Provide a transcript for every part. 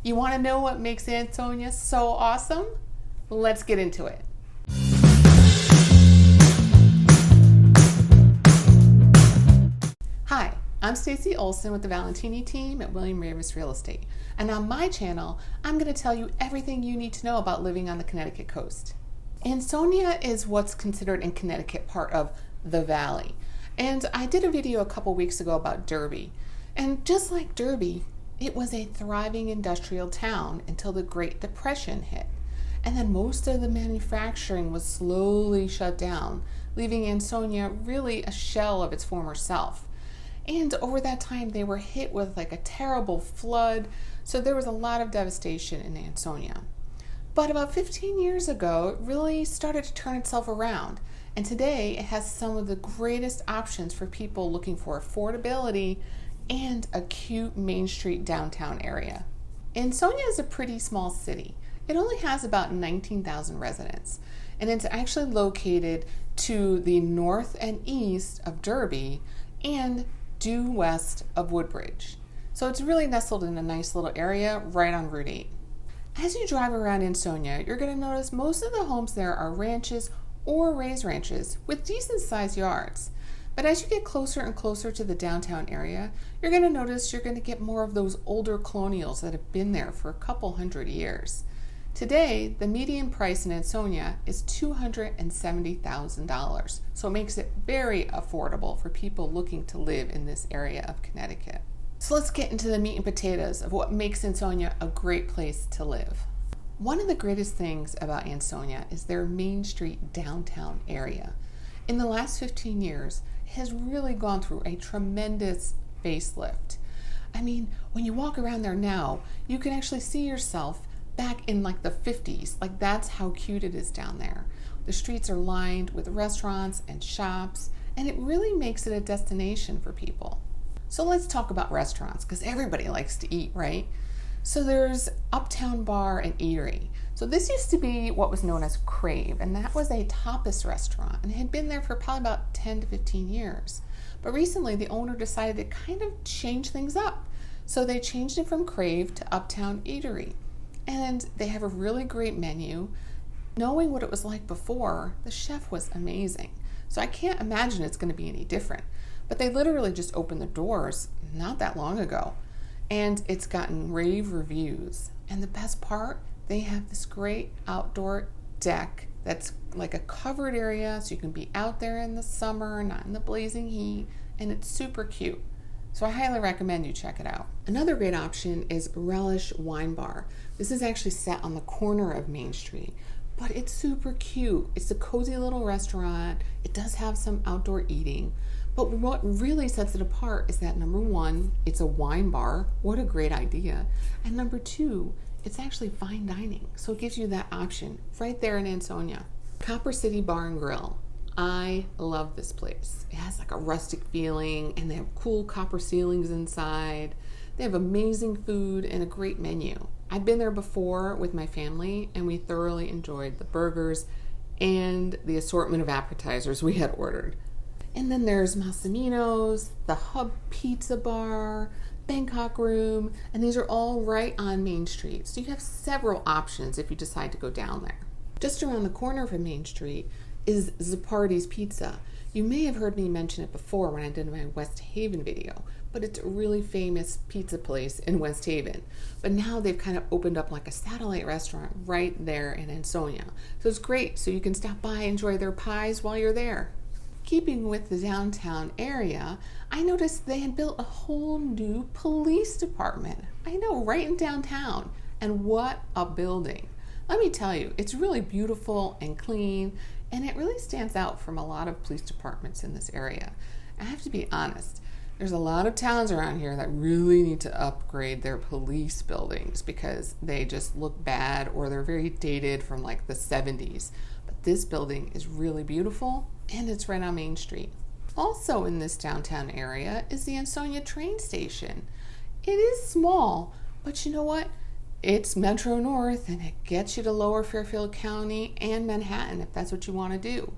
You want to know what makes Ansonia so awesome? Let's get into it. Hi, I'm Stacy Olson with the Valentini team at William Ravis Real Estate. And on my channel, I'm going to tell you everything you need to know about living on the Connecticut coast. Ansonia is what's considered in Connecticut part of the Valley. And I did a video a couple weeks ago about Derby. And just like Derby, it was a thriving industrial town until the Great Depression hit. And then most of the manufacturing was slowly shut down, leaving Ansonia really a shell of its former self. And over that time, they were hit with like a terrible flood, so there was a lot of devastation in Ansonia. But about 15 years ago, it really started to turn itself around. And today, it has some of the greatest options for people looking for affordability and a cute Main Street downtown area. Ansonia is a pretty small city. It only has about 19,000 residents, and it's actually located to the north and east of Derby and due west of Woodbridge. So it's really nestled in a nice little area right on Route 8. As you drive around Ansonia, you're going to notice most of the homes there are ranches or raised ranches with decent sized yards. But as you get closer and closer to the downtown area, you're going to notice you're going to get more of those older colonials that have been there for a couple hundred years. Today, the median price in Ansonia is $270,000, so it makes it very affordable for people looking to live in this area of Connecticut. So let's get into the meat and potatoes of what makes Ansonia a great place to live. One of the greatest things about Ansonia is their Main Street downtown area. In the last 15 years, it has really gone through a tremendous facelift. I mean, when you walk around there now, you can actually see yourself back in like the 50s. Like, that's how cute it is down there. The streets are lined with restaurants and shops, and it really makes it a destination for people. So let's talk about restaurants, because everybody likes to eat, right? So there's Uptown Bar and Eatery. So this used to be what was known as Crave, and that was a tapas restaurant, and it had been there for probably about 10 to 15 years. But recently the owner decided to kind of change things up. So they changed it from Crave to Uptown Eatery. And they have a really great menu. Knowing what it was like before, the chef was amazing. So I can't imagine it's going to be any different. But they literally just opened the doors not that long ago. And it's gotten rave reviews. And the best part, they have this great outdoor deck that's like a covered area, so you can be out there in the summer, not in the blazing heat, and it's super cute. So I highly recommend you check it out. Another great option is Relish Wine Bar. This is actually set on the corner of Main Street, but it's super cute. It's a cozy little restaurant. It does have some outdoor eating, but what really sets it apart is that number one, it's a wine bar. What a great idea. And number two, it's actually fine dining. So it gives you that option right there in Ansonia. Copper City Bar and Grill. I love this place. It has like a rustic feeling, and they have cool copper ceilings inside. They have amazing food and a great menu. I've been there before with my family, and we thoroughly enjoyed the burgers and the assortment of appetizers we had ordered. And then there's Massimino's, the Hub Pizza Bar, Bangkok Room, and these are all right on Main Street. So you have several options if you decide to go down there. Just around the corner from Main Street is Zappardi's Pizza. You may have heard me mention it before when I did my West Haven video, but it's a really famous pizza place in West Haven. But now they've kind of opened up like a satellite restaurant right there in Ansonia. So it's great, so you can stop by and enjoy their pies while you're there. Keeping with the downtown area, I noticed they had built a whole new police department. I know, right in downtown. And what a building. Let me tell you, it's really beautiful and clean, and it really stands out from a lot of police departments in this area. I have to be honest, there's a lot of towns around here that really need to upgrade their police buildings because they just look bad or they're very dated from like the 70s. But this building is really beautiful, and it's right on Main Street. Also in this downtown area is the Ansonia train station. It is small, but you know what? It's Metro North, and it gets you to Lower Fairfield County and Manhattan if that's what you want to do.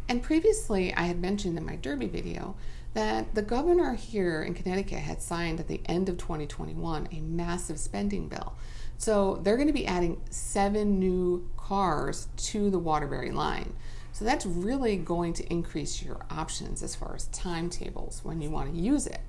And previously, I had mentioned in my Derby video that the governor here in Connecticut had signed at the end of 2021 a massive spending bill. So they're going to be adding 7 new cars to the Waterbury line. So that's really going to increase your options as far as timetables when you want to use it.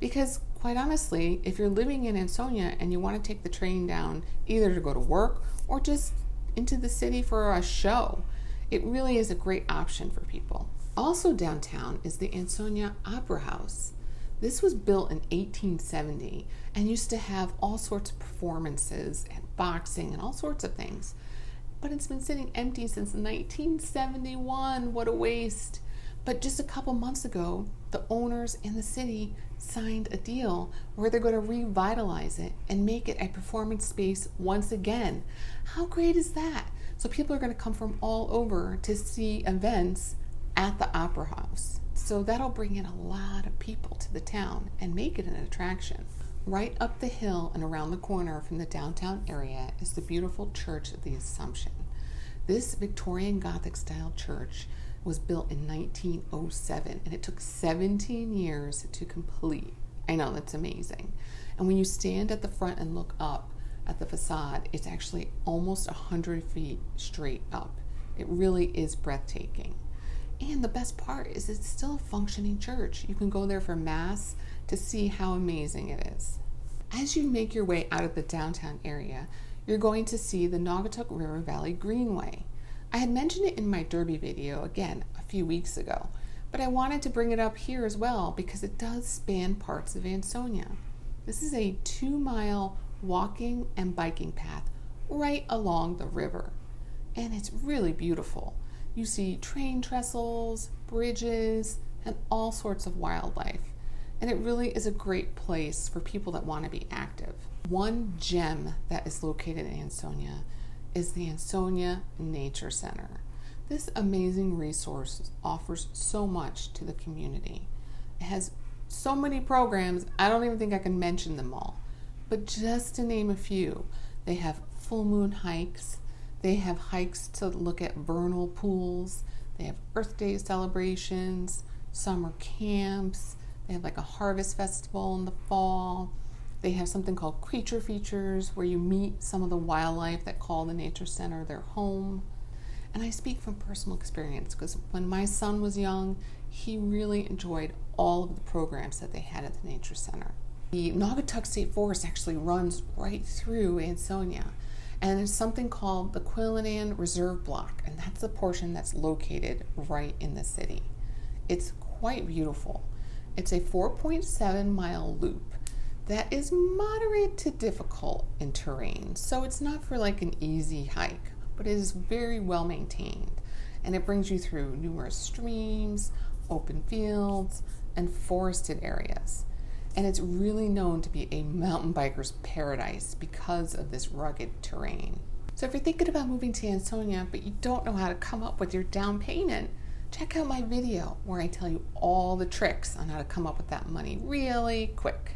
Because quite honestly, if you're living in Ansonia and you want to take the train down either to go to work or just into the city for a show, it really is a great option for people. Also downtown is the Ansonia Opera House. This was built in 1870 and used to have all sorts of performances and boxing and all sorts of things. But it's been sitting empty since 1971. What a waste. But just a couple months ago, the owners and the city signed a deal where they're going to revitalize it and make it a performance space once again. How great is that? So people are going to come from all over to see events at the Opera House. So that'll bring in a lot of people to the town and make it an attraction. Right up the hill and around the corner from the downtown area is the beautiful Church of the Assumption. This Victorian Gothic style church was built in 1907 and it took 17 years to complete. I know, that's amazing. And when you stand at the front and look up at the facade, it's actually almost 100 feet straight up. It really is breathtaking. And the best part is it's still a functioning church. You can go there for mass to see how amazing it is. As you make your way out of the downtown area, you're going to see the Naugatuck River Valley Greenway. I had mentioned it in my Derby video, again, a few weeks ago, but I wanted to bring it up here as well because it does span parts of Ansonia. This is a 2-mile walking and biking path right along the river, and it's really beautiful. You see train trestles, bridges, and all sorts of wildlife. And it really is a great place for people that want to be active. One gem that is located in Ansonia is the Ansonia Nature Center. This amazing resource offers so much to the community. It has so many programs, I don't even think I can mention them all. But just to name a few, they have full moon hikes, they have hikes to look at vernal pools, they have Earth Day celebrations, summer camps, they have like a harvest festival in the fall. They have something called creature features where you meet some of the wildlife that call the Nature Center their home. And I speak from personal experience because when my son was young, he really enjoyed all of the programs that they had at the Nature Center. The Naugatuck State Forest actually runs right through Ansonia. And there's something called the Quillinan Reserve Block, and that's the portion that's located right in the city. It's quite beautiful. It's a 4.7-mile loop that is moderate to difficult in terrain, so it's not for like an easy hike, but it is very well maintained, and it brings you through numerous streams, open fields, and forested areas. And it's really known to be a mountain biker's paradise because of this rugged terrain. So if you're thinking about moving to Ansonia, but you don't know how to come up with your down payment, check out my video where I tell you all the tricks on how to come up with that money really quick.